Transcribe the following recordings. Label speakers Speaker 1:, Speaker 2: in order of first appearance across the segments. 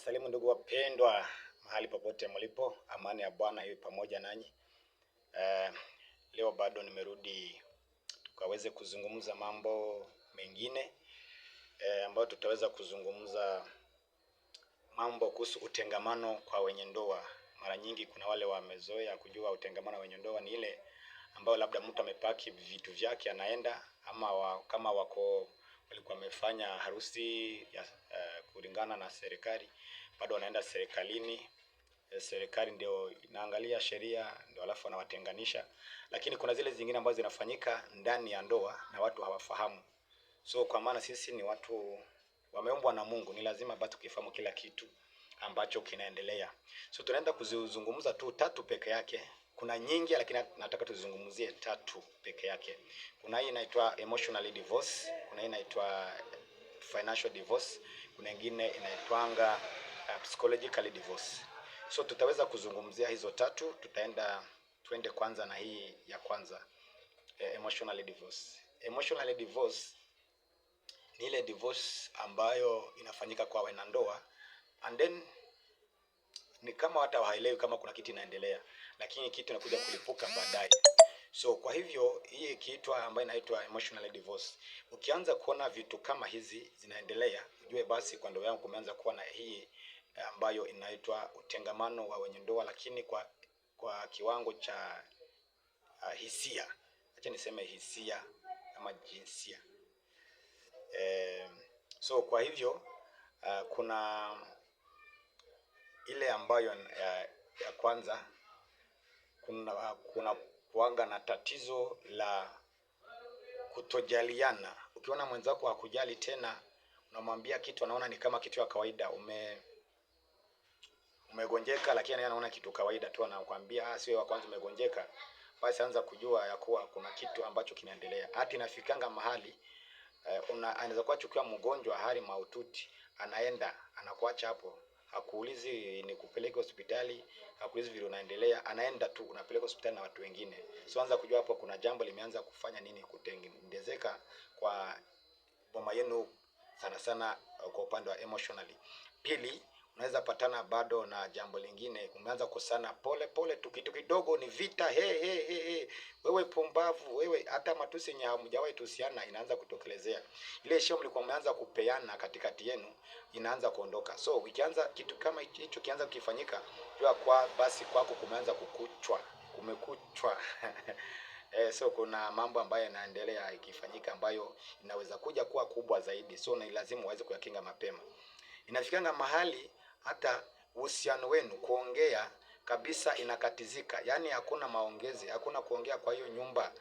Speaker 1: Nawasalimu ndugu wapendwa mahali popote mlipo, amani ya Bwana iwe pamoja nanyi. Leo bado nimerudi tukaweze kuzungumza mambo mengine ambayo tutaweza kuzungumza mambo kuhusu utengamano kwa wenye ndoa. Mara nyingi kuna wale wamezoea kujua utengamano wa wenye ndoa ni ile ambao labda mtu amepaki vitu vyake anaenda, ama kama walikuwa wamefanya harusi ya kulingana na serikali, bado wanaenda serikalini. Serikali ndio inaangalia sheria, ndio alafu wanawatenganisha. Lakini kuna zile zingine ambazo zinafanyika ndani ya ndoa na watu hawafahamu. So kwa maana sisi ni watu wameumbwa na Mungu, ni lazima bado tukifahamu kila kitu ambacho kinaendelea. So tunaenda kuzungumza tu tatu peke yake. Kuna nyingi lakini nataka tuzungumzie tatu peke yake. Kuna hii inaitwa emotionally divorce, kuna hii inaitwa financial divorce, kuna nyingine inaitwanga psychologically divorce. So tutaweza kuzungumzia hizo tatu. Tuende kwanza na hii ya kwanza, emotionally divorce. Emotionally divorce ni ile divorce ambayo inafanyika kwa wanandoa, and then ni kama hata hawaelewi kama kuna kitu inaendelea, lakini kitu inakuja kulipuka baadaye. So kwa hivyo hii kiitwa ambayo inaitwa emotionally divorce. Ukianza kuona vitu kama hizi zinaendelea, ujue basi kwa ndoa yangu kumeanza kuwa na hii ambayo inaitwa utengamano wa wenye ndoa, lakini kwa kiwango cha hisia. Acha niseme hisia ama jinsia. So kwa hivyo kuna ile ambayo ya kwanza, kuna kuanga na tatizo la kutojaliana. Ukiona mwenzako hakujali tena, unamwambia kitu anaona ni kama kitu ya kawaida. Umegonjeka lakini yeye anaona kitu kawaida tu, anakuambia sio wa kwanza umegonjeka. Basi anza kujua ya kuwa kuna kitu ambacho kinaendelea. Hata inafikanga mahali anaweza kuwa chukua mgonjwa hali mahututi, anaenda anakuacha hapo, hakuulizi ni kupeleka hospitali, hakuulizi vile unaendelea, anaenda tu unapeleka hospitali na watu wengine. So anza kujua hapo kuna jambo limeanza kufanya nini kutengenezeka kwa boma yenu, sana sana kwa upande wa emotionally. Pili, unaweza patana bado na jambo lingine, umeanza kusana pole tu, kitu kidogo ni vita. Wewe pumbavu, wewe, hata matusi yenye hamjawahi tusiana inaanza kutokelezea. Ile heshima mlikuwa mmeanza kupeana katikati yenu inaanza kuondoka. So ukianza kitu kama hicho kianza kufanyika, jua kwa basi kwako kumeanza kumekuchwa. So kuna mambo ambayo yanaendelea ikifanyika ambayo inaweza kuja kuwa kubwa zaidi. So ni lazima uweze kuyakinga mapema. Inafikanga mahali hata uhusiano wenu kuongea kabisa inakatizika. Yaani hakuna maongezi, hakuna kuongea kwa hiyo nyumba.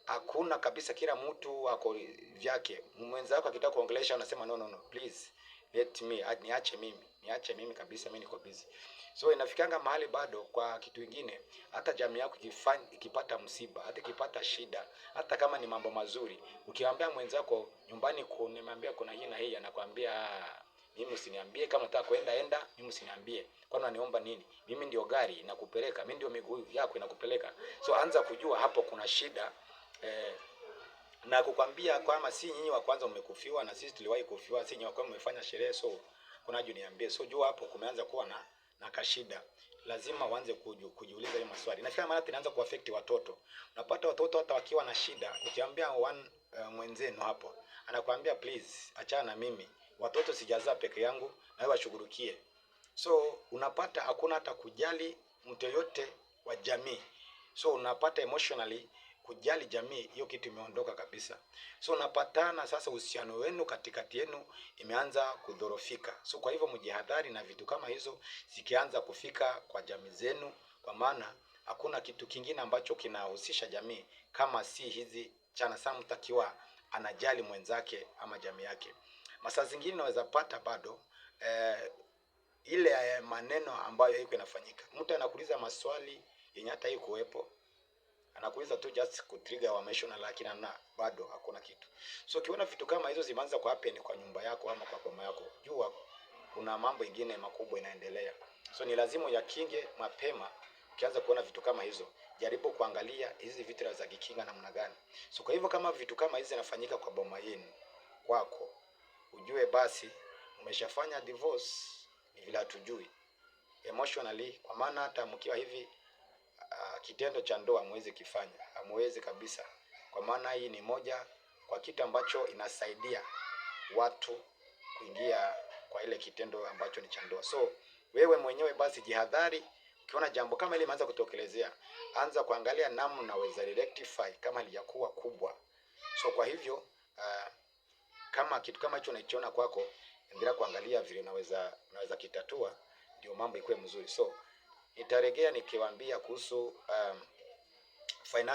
Speaker 1: Hakuna kabisa, kila mtu ako vyake. Mwenzako akitaka kuongelesha unasema no, please let me, niache mimi kabisa, mimi niko busy. So inafikanga mahali bado kwa kitu kingine, hata jamii yako ikipata msiba, hata ikipata shida, hata kama ni mambo mazuri, ukiambia mwenzako nyumbani nimemwambia kuna hii na hii, anakuambia mimi usiniambie, kama unataka kwenda enda, mimi usiniambie. Kwani unaniomba nini? Mimi ndio gari inakupeleka, mimi ndio miguu yako inakupeleka. So anza kujua hapo kuna shida. Na kukwambia kama si nyinyi wa kwanza mmekufiwa, na sisi tuliwahi kufiwa, si nyinyi wa kwanza mmefanya sherehe, so kuna haja niambie. So jua hapo kumeanza kuwa na kashida. Lazima uanze kujiuliza hiyo maswali. Nafikiri maana inaanza kuaffect watoto. Unapata watoto hata wakiwa na shida, ukiambia mwenzenu hapo, anakuambia please achana na mimi, watoto sijazaa peke yangu, na wewe washughulikie. So unapata hakuna hata kujali mtu yote wa jamii. So unapata emotionally kujali jamii, hiyo kitu imeondoka kabisa. So unapatana sasa uhusiano wenu katikati yenu imeanza kudhoofika. So kwa hivyo mjihadhari na vitu kama hizo zikianza kufika kwa jamii zenu, kwa maana hakuna kitu kingine ambacho kinahusisha jamii kama si hizi chana sana mtakiwa anajali mwenzake ama jamii yake. Masaa zingine unaweza pata bado ile maneno ambayo iko inafanyika. Mtu anakuuliza maswali yenye hata hii kuwepo. Anakuuliza tu just kutrigger emotional, lakini bado hakuna kitu. So ukiona vitu kama hizo zimeanza ku happen kwa nyumba yako ama kwa boma yako, jua kuna mambo mengine makubwa inaendelea. So ni lazima yakinge mapema. Ukianza kuona vitu kama hizo, jaribu kuangalia hizi vitu za kikinga namna gani. So kwa hivyo kama vitu kama hizi zinafanyika kwa boma yenu kwako, ujue basi umeshafanya divorce. Ni vile hatujui emotionally, kwa maana hata mkiwa hivi kitendo cha ndoa hamwezi kifanya, hamwezi kabisa, kwa maana hii ni moja kwa kitu ambacho inasaidia watu kuingia kwa ile kitendo ambacho ni cha ndoa. So wewe mwenyewe basi jihadhari, ukiona jambo kama ile imeanza kutokelezea, anza kuangalia namna unaweza rectify kama halijakuwa kubwa. So kwa hivyo kama kitu kama hicho unaikiona kwako, endelea kuangalia vile unaweza kitatua, ndio mambo ikuwe mzuri. So nitaregea nikiwaambia kuhusu financial